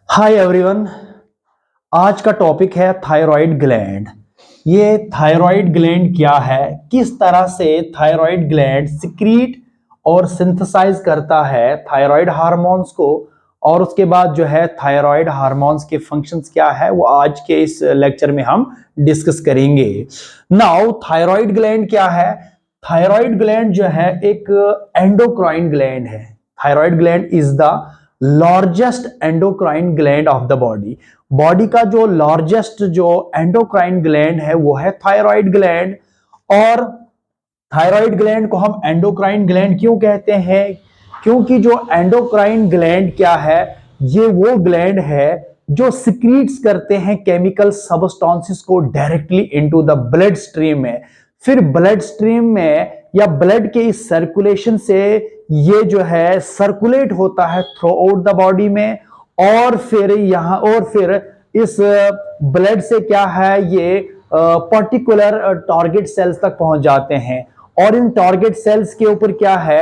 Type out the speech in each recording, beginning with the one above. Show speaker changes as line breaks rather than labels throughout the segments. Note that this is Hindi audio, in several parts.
Hi everyone. आज का टॉपिक है थायराइड ग्लैंड। ये थायराइड ग्लैंड क्या है, किस तरह से थायराइड ग्लैंड सिक्रीट और सिंथेसाइज करता है थायराइड हार्मोन्स को, और उसके बाद जो है थायराइड हार्मोन्स के फंक्शंस क्या है वो आज के इस लेक्चर में हम डिस्कस करेंगे। नाउ थायराइड ग्लैंड क्या है? थायराइड ग्लैंड जो है एक एंडोक्राइन ग्लैंड है। Thyroid gland is the largest endocrine gland of the body. Body का जो लार्जेस्ट जो एंडोक्राइन ग्लैंड है वो है थायराइड ग्लैंड। और थायराइड ग्लैंड को हम एंडोक्राइन ग्लैंड क्यों कहते हैं? क्योंकि जो एंडोक्राइन ग्लैंड क्या है, ये वो ग्लैंड है जो सिक्रीट्स करते हैं केमिकल सबस्टेंसेस को directly into the blood stream में। फिर ब्लड स्ट्रीम में या ब्लड के इस सर्कुलेशन से ये जो है सर्कुलेट होता है थ्रू आउट द बॉडी में, और फिर इस ब्लड से क्या है ये पर्टिकुलर टारगेट सेल्स तक पहुंच जाते हैं। और इन टारगेट सेल्स के ऊपर क्या है,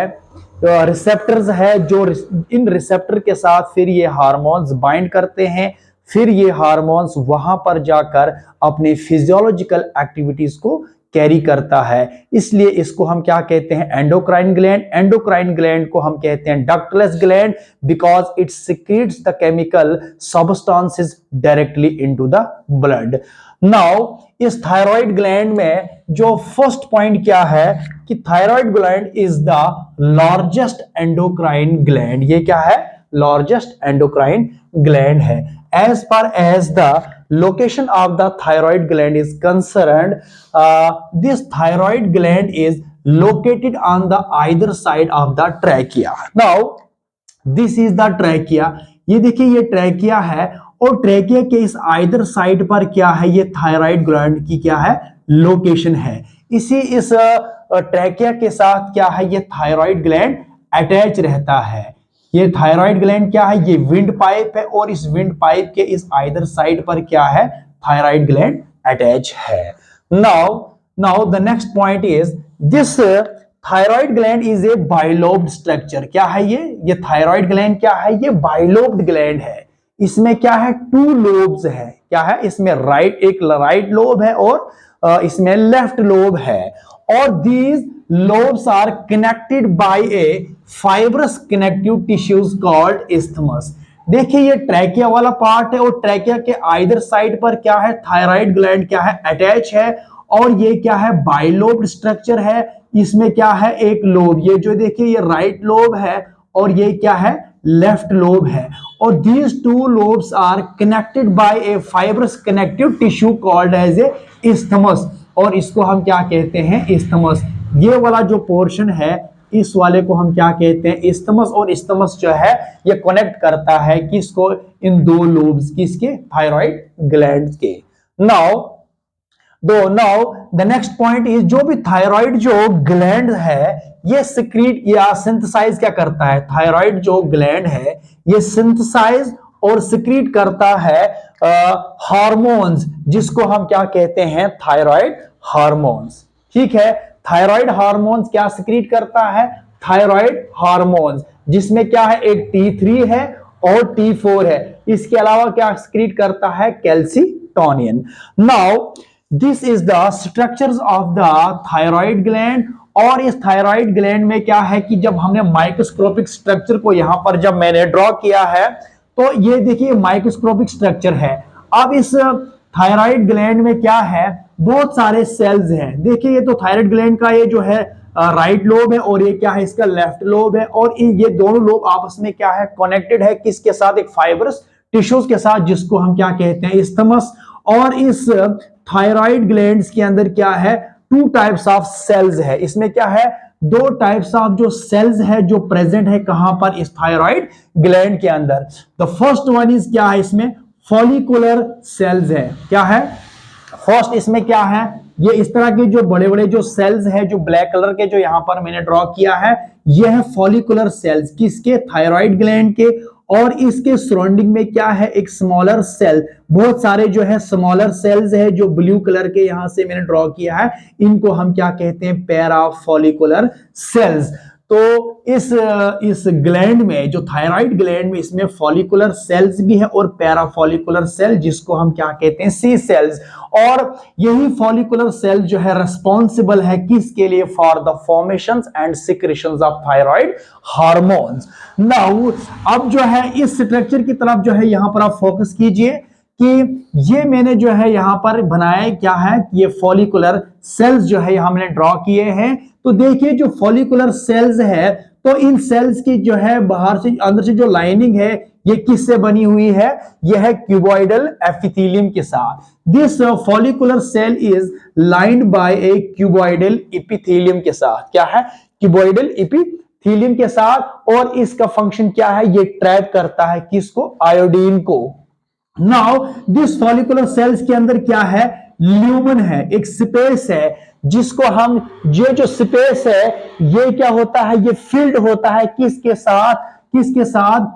रिसेप्टर्स है, जो इन रिसेप्टर के साथ फिर ये हार्मोन्स बाइंड करते हैं। फिर ये हार्मोन्स वहां पर जाकर अपने फिजियोलॉजिकल एक्टिविटीज को कैरी करता है। इसलिए इसको हम क्या कहते हैं? Endocrine gland. एंडोक्राइन ग्लैंड को हम कहते हैं ductless gland because it secretes the chemical substances directly into the blood. Now इस थायराइड ग्लैंड में जो फर्स्ट पॉइंट क्या है कि thyroid gland is the largest endocrine gland. ये क्या है? लार्जेस्ट एंडोक्राइन ग्लैंड है। एज पर as the location of the thyroid gland is concerned, this thyroid gland is located on the either side of the trachea. Now this is the trachea। ये देखिए ये ट्रैकिया है, और ट्रैकिया के इस आइदर साइड पर क्या है, ये थायराइड ग्लैंड की क्या है, लोकेशन है। इस ट्रैकिया के साथ क्या है, ये थायराइड ग्लैंड अटैच रहता है। ये थायराइड ग्लैंड क्या है, ये विंड पाइप है, और इस विंड पाइप के इस आइदर साइड पर क्या है, थायराइड ग्लैंड अटैच है। Now the next point is this thyroid gland is a bilobed structure. क्या है ये थायराइड ग्लैंड क्या है, ये बाइलोब्ड ग्लैंड है। इसमें क्या है, टू लोब्स है। क्या है इसमें? एक राइट लोब है और इसमें लेफ्ट लोब है। और these lobes are connected by a fibrous connective tissues called isthmus। देखिए ये ट्रैकिया वाला पार्ट है, और ट्रैकिया के आइदर साइड पर क्या है, थायराइड ग्लैंड क्या है, अटैच है। और ये क्या है, बाइलोब्ड स्ट्रक्चर है। इसमें क्या है, एक लोब, ये जो देखिए ये राइट लोब है, और ये क्या है, लेफ्ट लोब है। और these two lobes are connected by a fibrous connective tissue called as a isthmus। और इसको हम क्या कहते हैं, isthmus। ये वाला जो पोर्शन है, इस वाले को हम क्या कहते हैं, इस्थमस। और इस्थमस जो है ये कनेक्ट करता है किसको, इन दो लोब्स, किसके, थायराइड ग्लैंड के। Now the next point is, जो भी थायराइड जो ग्लैंड है ये सिक्रीट या सिंथेसाइज क्या करता है, थायराइड जो ग्लैंड है ये सिंथेसाइज और सिक्रीट करता है हार्मोन्स, जिसको हम क्या कहते हैं, थायराइड हार्मोन्स। ठीक है, थायराइड हार्मोन्स क्या सिक्रीट करता है, थायराइड हार्मोन्स, जिसमें क्या है, एक T3 है और T4 है। इसके अलावा क्या सिक्रीट करता है, calcitonin. Now this is the structures of the thyroid gland. और इस थायराइड ग्लैंड में क्या है कि जब हमने माइक्रोस्कोपिक स्ट्रक्चर को यहां पर जब मैंने ड्रॉ किया है, तो ये देखिए माइक्रोस्कोपिक स्ट्रक्चर है। अब इस थायराइड ग्लैंड में क्या है, बहुत सारे सेल्स हैं। देखिए ये तो थायराइड ग्लैंड का ये जो है राइट लोब है, और ये क्या है, इसका लेफ्ट लोब है। और ये दोनों लोब आपस में क्या है, कनेक्टेड है, किसके साथ, एक फाइब्रस टिश्यूज के साथ, जिसको हम क्या कहते हैं, इस्थमस। और इस थायराइड ग्लैंड्स के अंदर क्या है, टू टाइप्स ऑफ सेल्स है। इसमें क्या है, दो टाइप्स ऑफ जो सेल्स है जो प्रेजेंट है कहां पर, इस थायराइड ग्लैंड के अंदर। द फर्स्ट वन इज क्या है, इसमें फॉलिकुलर सेल्स है। क्या है, फर्स्ट इसमें क्या है, ये इस तरह के जो बड़े बड़े जो सेल्स है, जो ब्लैक कलर के जो यहां पर मैंने ड्रॉ किया है, ये है फॉलिकुलर सेल्स, किसके, थायराइड ग्लैंड के। और इसके सराउंडिंग में क्या है, एक स्मॉलर सेल, बहुत सारे जो है स्मॉलर सेल्स है जो ब्लू कलर के यहां से मैंने ड्रॉ किया है, इनको हम क्या कहते हैं, पैराफॉलिकुलर सेल्स। तो इस ग्लैंड में, जो थायराइड ग्लैंड में, इसमें फॉलिकुलर सेल्स भी है और पैराफॉलिकुलर सेल, जिसको हम क्या कहते हैं, सी सेल्स। और यही फॉलिकुलर सेल जो है रिस्पॉन्सिबल है किसके लिए, for the formations and secretions of thyroid hormones. Now अब जो है इस स्ट्रक्चर की तरफ जो है यहां पर आप फोकस कीजिए कि ये मैंने जो है यहां पर बनाया क्या है, ये फॉलिकुलर सेल्स जो है यहां मैंने ड्रॉ किए हैं। तो देखिए जो फॉलिकुलर सेल्स है, तो इन सेल्स की जो है बाहर से अंदर से जो लाइनिंग है ये किससे बनी हुई है, यह है क्यूबॉइडल एपिथेलियम के साथ। This follicular cell is lined by a cuboidal epithelium के साथ। क्या है, क्यूबॉइडल एपिथेलियम के साथ। और इसका फंक्शन क्या है, ये ट्रैप करता है किसको, आयोडीन को। नाउ दिस फॉलिकुलर सेल्स के अंदर क्या है, ल्यूमन है, एक स्पेस है, जिसको हम, ये जो स्पेस है ये क्या होता है, ये फील्ड होता है किसके साथ, किसके साथ,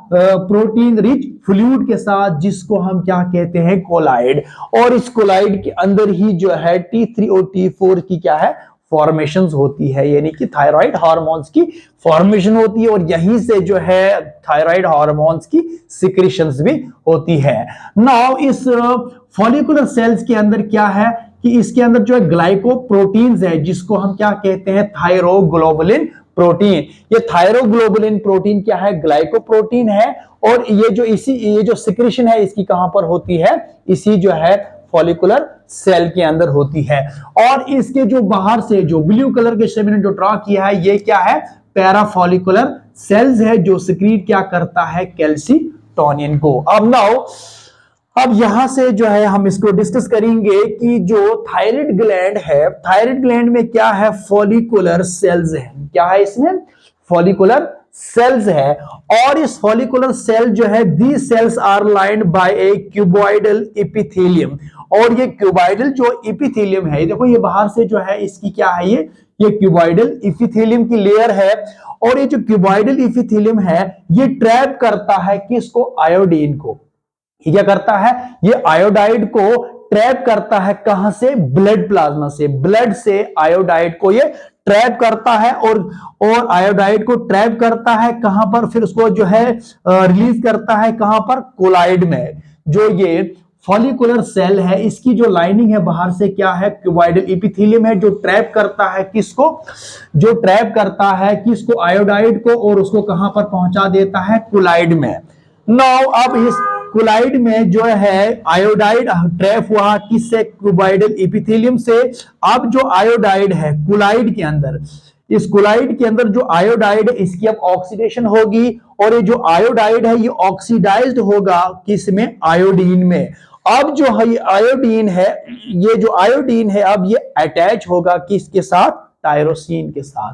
प्रोटीन रिच फ्लूइड के साथ, जिसको हम क्या कहते हैं, कोलाइड। और इस कोलाइड के अंदर ही जो है T3 और T4 की क्या है, फॉर्मेशंस होती है, यानी कि थायराइड हार्मोन्स की फॉर्मेशन होती है। और यहीं से जो है थायराइड हार्मोन्स की सिक्रेशंस भी होती है। नाउ इस फॉलिकुलर सेल्स के अंदर क्या है कि इसके अंदर जो है ग्लाइकोप्रोटीन्स है, जिसको हम क्या कहते हैं, थायरोग्लोबुलिन प्रोटीन। ये थायरोग्लोबुलिन प्रोटीन क्या है, ग्लाइकोप्रोटीन है। और ये जो सिक्रेशन है इसकी कहां पर होती है, इसी जो है फॉलिकुलर सेल के अंदर होती है। और इसके जो बाहर से जो ब्लू कलर के शेप में जो ड्रॉ किया है, ये क्या है, पैराफॉलिकुलर सेल्स है, जो सिक्रीट क्या करता है, कैल्सीटोनिन को। अब यहां से जो है हम इसको डिस्कस करेंगे कि जो थायराइड ग्लैंड है, थायराइड ग्लैंड में क्या है, फॉलिकुलर सेल्स है। क्या है इसमें, फॉलिकुलर सेल्स है। और इस फॉलिकुलर सेल जो है, these cells are lined by a cuboidal epithelium. और ये क्यूबॉइडल जो एपिथेलियम है, देखो ये बाहर से जो है इसकी क्या है, ये क्यूबॉइडल एपिथेलियम की लेयर है। और ये जो क्यूबॉइडल एपिथेलियम है ये ट्रैप करता है किसको, आयोडीन को। ये क्या करता है, ये आयोडाइड को ट्रैप करता है, कहां से, ब्लड प्लाज्मा से। ब्लड से आयोडाइड को ये ट्रैप करता है। और आयोडाइड को ट्रैप करता है कहां पर, फिर उसको जो है रिलीज करता है कहां पर, कोलाइड में। जो ये फॉलिकुलर सेल है इसकी जो लाइनिंग है बाहर से क्या है, क्यूबॉइडल एपिथेलियम है, जो ट्रैप करता है किसको, जो ट्रैप करता है किसको, आयोडाइड को। और उसको कहां पर पहुंचा देता है, कोलाइड में। नाउ अब इस कोलाइड में जो है आयोडाइड ट्रैप हुआ किससे, क्यूबॉइडल एपिथेलियम से। अब जो आयोडाइड है कोलाइड के अंदर, इस कोलाइड के अंदर जो आयोडाइड है इसकी अब ऑक्सीडेशन होगी। और ये जो आयोडाइड है ये ऑक्सीडाइज्ड होगा किसमें, आयोडीन में। अब जो है आयोडीन है, ये जो आयोडीन है अब ये अटैच होगा किसके साथ, टायरोसिन के साथ।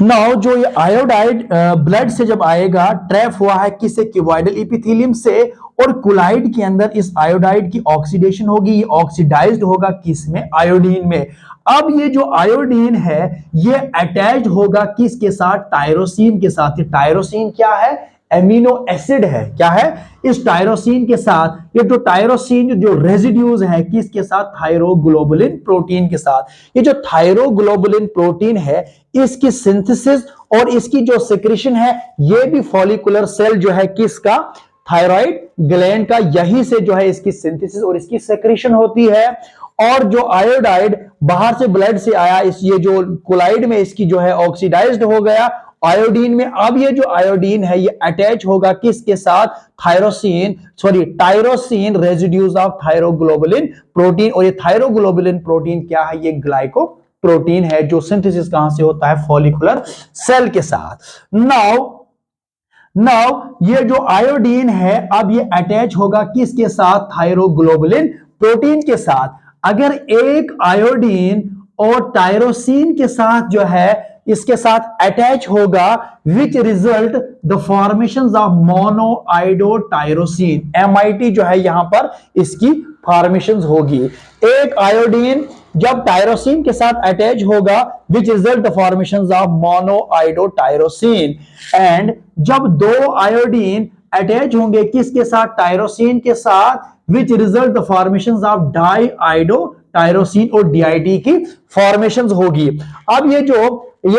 नाउ जो ये आयोडाइड ब्लड से जब आएगा, ट्रैप हुआ है किससे, क्यूबॉइडल एपिथेलियम से। और कोलाइड के अंदर इस आयोडाइड की ऑक्सीडेशन होगी, ये ऑक्सीडाइज्ड होगा किसमें, आयोडीन में। अब ये जो आयोडीन है ये अटैच होगा किसके साथ, टायरोसिन के साथ। ये टायरोसिन क्या है, एमिनो एसिड है। क्या है, इस टायरोसिन के साथ ये जो टायरोसिन जो रेजिड्यूज है किसके साथ, थायरोग्लोबुलिन प्रोटीन के साथ। ये जो थायरोग्लोबुलिन प्रोटीन है इसकी सिंथेसिस और इसकी जो सिक्रेशन है ये भी फॉलिकुलर सेल जो है किसका, थायराइड ग्लैंड का, यही से जो है इसकी सिंथेसिस और इसकी सिक्रेशन होती है। और जो आयोडाइड बाहर से ब्लड से आया, इस ये जो कोलाइड में इसकी जो है ऑक्सीडाइज्ड हो गया आयोडीन में। अब ये जो आयोडीन है ये अटैच होगा किसके साथ, tyrosine residues of thyroglobulin protein. और ये थायरोग्लोबुलिन प्रोटीन क्या है, ये ग्लाइको प्रोटीन है, जो सिंथेसिस कहां से होता है, फॉलिकुलर सेल के साथ। नाउ ये जो आयोडीन है अब ये अटैच होगा किसके साथ, थायरोग्लोबुलिन प्रोटीन के साथ। अगर एक आयोडीन और टायरोसिन के साथ जो है इसके साथ अटैच होगा, which result the formation of monoiodotyrosine, MIT जो है यहां पर इसकी फॉर्मेशन होगी। एक आयोडीन जब टायरोसिन के साथ अटैच होगा, which result the formation of monoiodotyrosine. And जब दो आयोडीन अटैच होंगे किसके साथ, टायरोसिन के साथ, which result the formation of diiodotyrosine और डीआईटी की फॉर्मेशन होगी। अब ये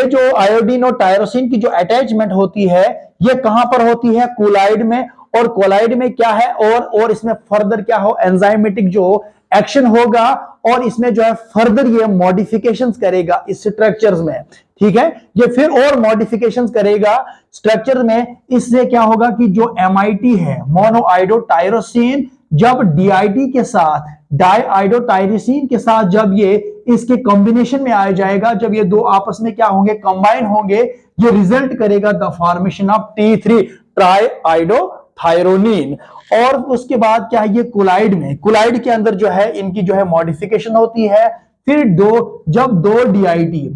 जो आयोडीन और टायरोसिन की जो अटैचमेंट होती है ये कहां पर होती है, कोलाइड में। और कोलाइड में क्या है, और इसमें फर्दर क्या हो, एंजाइमेटिक जो एक्शन होगा और इसमें जो है फर्दर ये मॉडिफिकेशंस करेगा इस स्ट्रक्चर्स में। ठीक है, ये फिर और मॉडिफिकेशंस करेगा स्ट्रक्चर में। इससे क्या होगा कि जो एमआईटी है, मोनोआइडोटायरोसिन, जब डीआईटी के साथ, डाइआइडोटायरोसिन के साथ जब ये इसके कॉम्बिनेशन में आ जाएगा, जब ये दो आपस में क्या होंगे, कंबाइन होंगे, ये रिजल्ट करेगा द फॉर्मेशन ऑफ T3 ट्राइआइडोथायरोनिन। और उसके बाद क्या है, ये कोलाइड के अंदर जो है इनकी जो है मॉडिफिकेशन होती है। फिर जब दो डीआईटी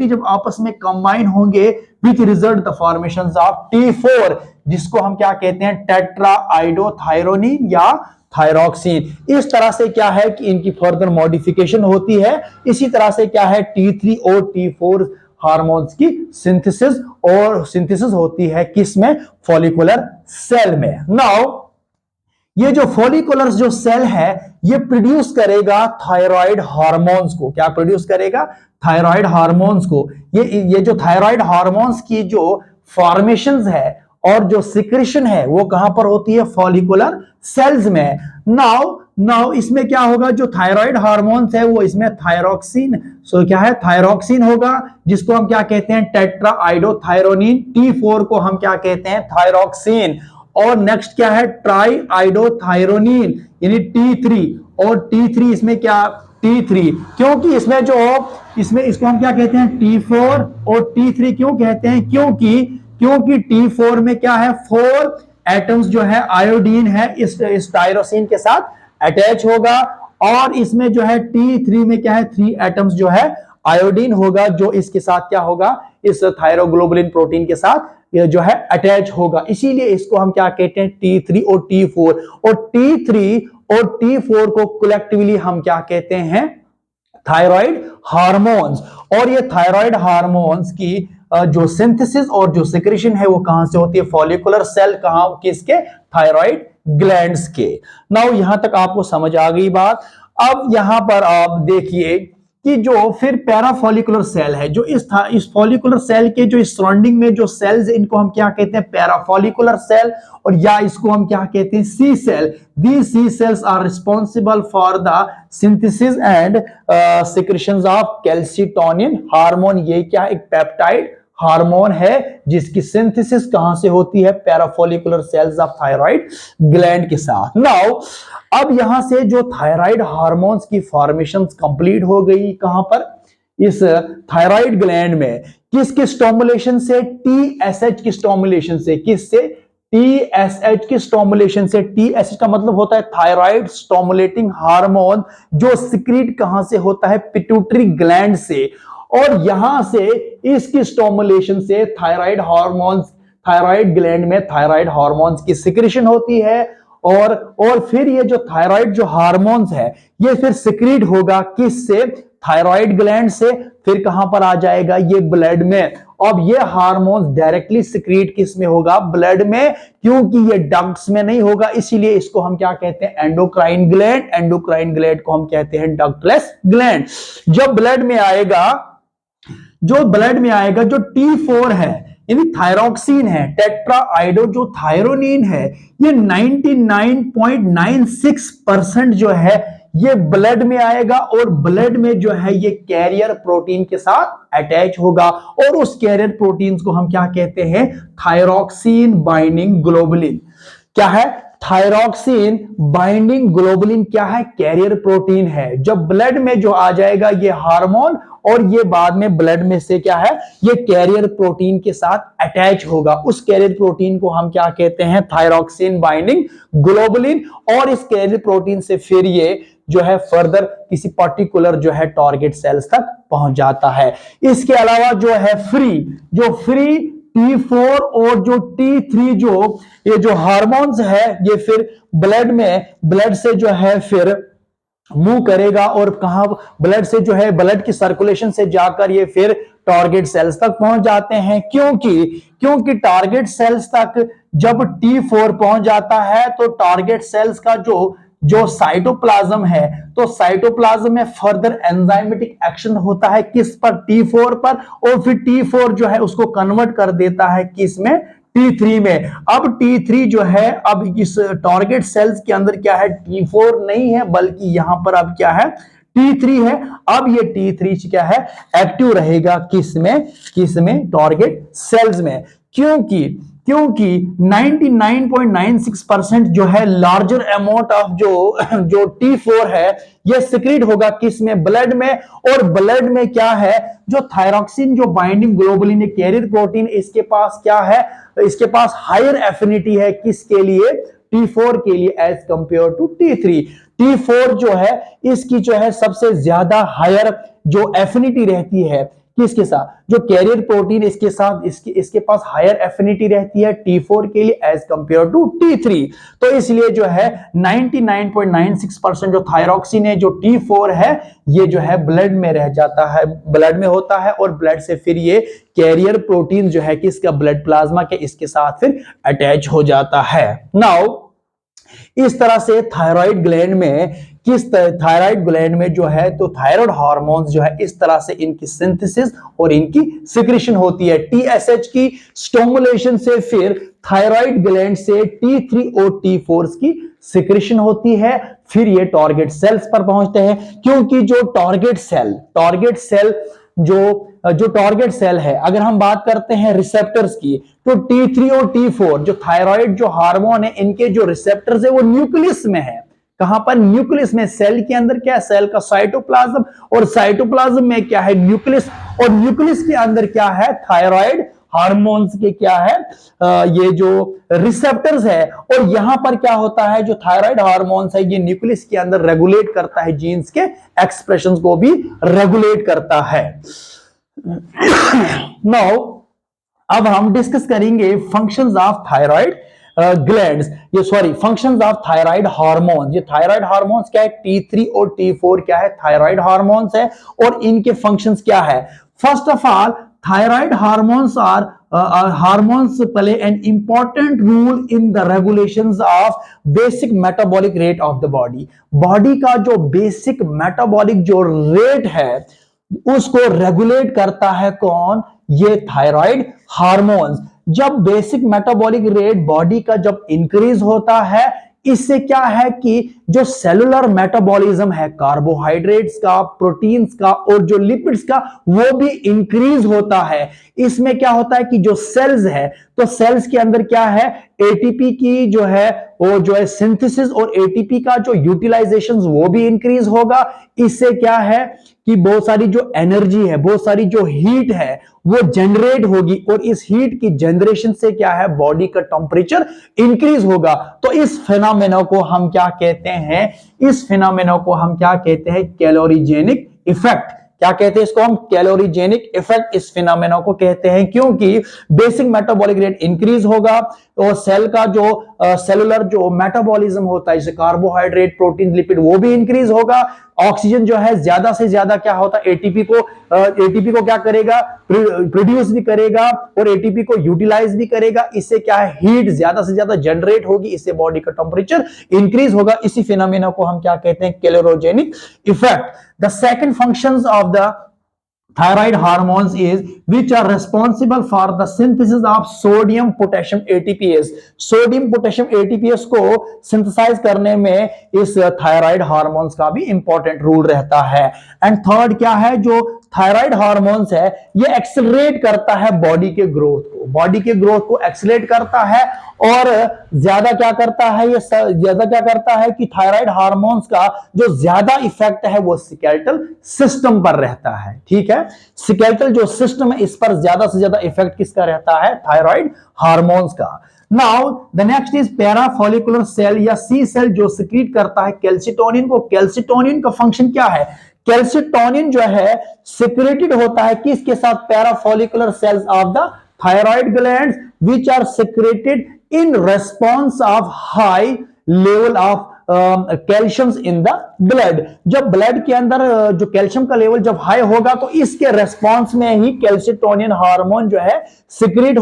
जब आपस में कंबाइन होंगे विच result the formation of T4, जिसको हम क्या कहते हैं, टेट्राआइडोथायरोनिन या थायरॉक्सिन। इस तरह से क्या है कि इनकी फर्दर मॉडिफिकेशन होती है। इसी तरह से क्या है, T3 और T4 हार्मोन्स की सिंथेसिस होती है किसमें, फॉलिकुलर सेल में। नाउ ये जो फॉलिकुलर जो सेल है ये प्रोड्यूस करेगा थायराइड हार्मोन्स को। क्या प्रोड्यूस करेगा, थायराइड हार्मोन्स को। ये जो थायराइड हार्मोन्स की जो फॉर्मेशंस है और जो सिक्रेशन है वो कहां पर होती है, फॉलिकुलर सेल्स में। नाउ इसमें क्या होगा, जो थायराइड हार्मोन्स है वो इसमें थायरॉक्सिन, क्या है, थायरॉक्सिन होगा, जिसको हम क्या कहते हैं, टेट्राआइडोथायरोनिन। T4 को हम क्या कहते हैं, थायरॉक्सिन। और नेक्स्ट क्या है, ट्राइआइडोथायरोनिन यानी T3। और T3 इसमें क्या, T3 क्योंकि इसमें इसको हम क्या कहते हैं, T4 और T3 क्यों कहते हैं, क्योंकि T4 में क्या है, 4 एटम्स जो है आयोडीन है इस टायरोसिन के साथ अटैच होगा। और इसमें जो है T3 में क्या है, 3 एटम्स जो है आयोडीन होगा, जो इसके साथ क्या होगा, इस थायरोग्लोबुलिन प्रोटीन के साथ ये जो है अटैच होगा। इसीलिए इसको हम क्या कहते हैं, T3 और T4। और T3 और T4 को कलेक्टिवली हम क्या कहते हैं, थायराइड हार्मोन्स। और ये थायराइड हार्मोन्स की जो सिंथेसिस और जो सिक्रेशन है वो कहां से होती है, फॉलिकुलर सेल, कहां, किसके, थायराइड ग्लैंड्स के। नाउ यहां तक आपको समझ आ गई बात। अब यहां पर आप देखिए कि जो फिर पैराफॉलिकुलर सेल है, जो इस फॉलिकुलर सेल के जो सराउंडिंग में जो सेल्स, इनको हम क्या कहते हैं, पैराफॉलिकुलर सेल, और या इसको हम क्या कहते हैं, सी cell. These C cells are responsible for the synthesis and secretions of calcitonin hormone. ये क्या, एक पेप्टाइड हार्मोन है जिसकी सिंथेसिस कहां से होती है, parafollicular cells of thyroid gland के साथ। नाउ अब यहां से जो थायराइड हार्मोन्स की फॉर्मेशन कंप्लीट हो गई, कहां पर, इस थायराइड ग्लैंड में, किसके स्टिमुलेशन से, TSH की स्टिमुलेशन से। किससे, TSH की स्टिमुलेशन से। TSH का मतलब होता है थायराइड स्टिमुलेटिंग हार्मोन, जो सिक्रीट कहां से होता है, पिट्यूटरी ग्लैंड से। और यहां से इसकी स्टिमुलेशन से थायराइड ग्लैंड में थायराइड हार्मोन्स की सिक्रेशन होती है। और फिर ये जो थायराइड जो हार्मोन्स है ये फिर सिक्रीट होगा किससे, थायराइड ग्लैंड से। फिर कहां पर आ जाएगा, ये ब्लड में। अब ये हार्मोन्स डायरेक्टली सिक्रीट किस में होगा, ब्लड में, क्योंकि ये डक्ट्स में नहीं होगा। इसीलिए इसको हम क्या कहते हैं, एंडोक्राइन ग्लैंड। एंडोक्राइन ग्लैंड को हम कहते हैं डक्टलेस ग्लैंड। जब ब्लड में आएगा, जो T4 है यानी थायरॉक्सिन है, टेट्राआइडो जो थायरोनिन है, ये 99.96% जो है ये ब्लड में आएगा। और ब्लड में जो है ये कैरियर प्रोटीन के साथ अटैच होगा। और उस कैरियर प्रोटीन को हम क्या कहते हैं, थायरॉक्सिन बाइंडिंग ग्लोबुलिन। क्या है, थायरॉक्सिन बाइंडिंग ग्लोबुलिन क्या है, कैरियर प्रोटीन है। जब ब्लड में जो आ जाएगा ये हार्मोन, और ये बाद में ब्लड में से क्या है, ये कैरियर प्रोटीन के साथ अटैच होगा। उस कैरियर प्रोटीन को हम क्या कहते हैं, थायरॉक्सिन बाइंडिंग ग्लोबुलिन। और इस कैरियर प्रोटीन से फिर ये जो है फर्दर किसी पर्टिकुलर जो है टारगेट सेल्स तक पहुंच जाता है। इसके अलावा जो है फ्री T4 और जो T3 ये जो हार्मोन्स है ये फिर ब्लड से जो है फिर मूव करेगा। और कहां, ब्लड से जो है, ब्लड की सर्कुलेशन से जाकर ये फिर टारगेट सेल्स तक पहुंच जाते हैं। क्योंकि टारगेट सेल्स तक जब T4 पहुंच जाता है तो टारगेट सेल्स का जो जो साइटोप्लाज्म है, तो साइटोप्लाज्म में फर्दर एंजाइमेटिक एक्शन होता है किस पर, T4 पर, और फिर T4 जो है उसको कन्वर्ट कर देता है किस में, T3 में। अब T3 जो है, अब इस टारगेट सेल्स के अंदर क्या है, T4 नहीं है, बल्कि यहां पर अब क्या है, T3 है। अब ये T3 क्या है, एक्टिव रहेगा किस में टारगेट सेल्स में। क्योंकि क्योंकि 99.96% जो है लार्जर अमाउंट ऑफ जो T4 है ये सिक्रीट होगा किस में, ब्लड में। और ब्लड में क्या है, जो थायरॉक्सिन जो बाइंडिंग ग्लोबुलिन कैरियर प्रोटीन, इसके पास क्या है, इसके पास हायर एफिनिटी है किसके लिए, T4 के लिए as compare to T3। T4 जो है इसकी जो है सबसे ज्यादा हायर जो एफिनिटी रहती है किसके साथ, जो कैरियर प्रोटीन इसके साथ, इसके पास हायर एफिनिटी रहती है T4 के लिए एज कंपेयर टू T3। तो इसलिए जो है 99.96% जो थायरॉक्सिन है, जो T4 है, ये जो है ब्लड में रह जाता है, ब्लड में होता है, और ब्लड से फिर ये कैरियर प्रोटीन जो है किसका, ब्लड प्लाज्मा के, इसके साथ फिर अटैच हो जाता है। नाउ इस तरह से थायराइड ग्लैंड में, थायराइड ग्लैंड में जो है, तो थायराइड हार्मोन्स जो है इस तरह से इनकी सिंथेसिस और इनकी सिक्रेशन होती है। TSH की स्टिमुलेशन से फिर थायराइड ग्लैंड से T3 और T4 की सिक्रेशन होती है, फिर ये टारगेट सेल्स पर पहुंचते हैं। क्योंकि जो टारगेट सेल जो टारगेट सेल है, अगर हम बात करते हैं रिसेप्टर्स की, तो T3 और T4 जो थायराइड जो हार्मोन है, इनके जो रिसेप्टर्स है वो न्यूक्लियस में है। कहां पर, न्यूक्लियस में। सेल के अंदर क्या है, सेल का साइटोप्लाज्म, और साइटोप्लाज्म में क्या है, न्यूक्लियस, और न्यूक्लियस के अंदर क्या है, थायराइड हार्मोन्स के क्या है, ये जो रिसेप्टर्स है। और यहां पर क्या होता है, जो थायराइड हार्मोन्स है ये न्यूक्लियस के अंदर रेगुलेट करता है, जीन्स के एक्सप्रेशन को भी रेगुलेट करता है। नाउ अब हम डिस्कस करेंगे फंक्शंस ऑफ थायराइड ग्लैंड्स, ये sorry functions of thyroid hormones. ये थायराइड हार्मोन्स क्या है, T3 और T4 क्या है, थायराइड हार्मोन्स है, और इनके फंक्शंस क्या है। First of all, thyroid hormones are hormones play an important role in the regulations of basic metabolic rate of the body. Body का जो बेसिक मेटाबॉलिक जो रेट है उसको रेगुलेट करता है कौन, ये थायराइड हार्मोन्स। जब बेसिक मेटाबॉलिक रेट बॉडी का जब इंक्रीज होता है, इससे क्या है कि जो सेलुलर मेटाबॉलिज्म है, कार्बोहाइड्रेट्स का, प्रोटीन्स का और जो लिपिड्स का, वो भी इंक्रीज होता है। इसमें क्या होता है कि जो सेल्स है, तो सेल्स के अंदर क्या है, एटीपी की जो है वो जो है सिंथेसिस और एटीपी का जो यूटिलाइजेशन वो भी इंक्रीज होगा। इससे क्या है कि बहुत सारी जो एनर्जी है, बहुत सारी जो हीट है वो जनरेट होगी, और इस हीट की जनरेशन से क्या है, बॉडी का टेंपरेचर इंक्रीज होगा। तो इस फिनोमेना को हम क्या कहते हैं, इस फिनोमेना को हम क्या कहते हैं, कैलोरीजेनिक इफेक्ट। क्या कहते हैं इसको हम, कैलोरीजेनिक इफेक्ट इस फिनोमेना को कहते हैं। क्योंकि बेसिक मेटाबॉलिक रेट इंक्रीज होगा, तो सेल का जो सेलुलर जो मेटाबॉलिज्म होता है, जैसे कार्बोहाइड्रेट, प्रोटीन, लिपिड, वो भी इंक्रीज होगा। ऑक्सीजन जो है ज्यादा से ज्यादा क्या होता है, एटीपी को क्या करेगा, प्रोड्यूस भी करेगा और एटीपी को यूटिलाइज भी करेगा। इससे क्या है, हीट ज्यादा से ज्यादा जनरेट होगी, इससे बॉडी का टेंपरेचर इंक्रीज होगा। इसी फिनोमेना को हम क्या कहते हैं, calorigenic effect. The second functions of the thyroid hormones is which are responsible for the synthesis of sodium potassium ATPase। Sodium potassium ATPase को सिंथेसाइज करने में इस थायराइड हार्मोन्स का भी इंपॉर्टेंट रोल रहता है। एंड थर्ड क्या है, जो थायराइड हार्मोन्स है ये एक्सेलरेट करता है बॉडी के ग्रोथ को, बॉडी के ग्रोथ को एक्सेलरेट करता है। और ज्यादा क्या करता है, ये ज्यादा क्या करता है कि थायराइड हार्मोन्स का जो ज्यादा इफेक्ट है वो स्केलेटल सिस्टम पर रहता है। ठीक है, स्केलेटल जो सिस्टम है इस पर ज्यादा से ज्यादा इफेक्ट किसका रहता है, थायराइड हार्मोन्स का। Now the next is parafollicular cell या सी सेल, जो सिक्रीट करता है कैल्सिटोनिन को। कैल्सिटोनिन का फंक्शन क्या है, कैल्सिटोनिन जो है सिक्रेटेड होता है किसके साथ, parafollicular cells of the thyroid glands which are secreted in response of high level of calcium in the blood. जब ब्लड के अंदर जो कैल्शियम का लेवल जब हाई होगा तो इसके रेस्पॉन्स में ही कैल्शिटोनिन हार्मोन जो है सिक्रीट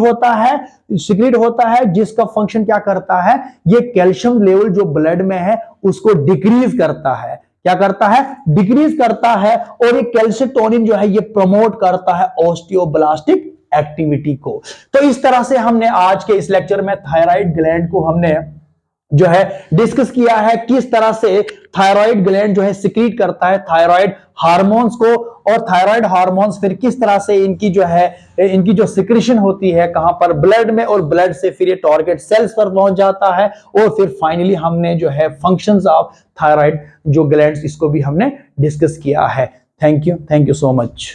होता है जिसका फंक्शन क्या करता है, ये कैल्शियम लेवल जो ब्लड में है उसको डिक्रीज करता है। क्या करता है? डिक्रीज करता है। और ये कैल्शिटोनिन जो है ये प्रमोट करता है ऑस्टियोब्लास्टिक एक्टिविटी को। तो इस तरह से हमने आज के इस लेक्चर में थायराइड ग्लैंड को हमने जो है डिस्कस किया है, किस तरह से थायराइड ग्लैंड जो है सिक्रीट करता है थायराइड हार्मोन्स को, और थायराइड हार्मोन्स फिर किस तरह से इनकी जो सिक्रीशन होती है कहां पर, ब्लड में, और ब्लड से फिर ये टारगेट सेल्स पर पहुंच जाता है। और फिर फाइनली हमने जो है फंक्शंस ऑफ थायराइड जो ग्लैंड्स इसको भी हमने डिस्कस किया है। Thank you so much.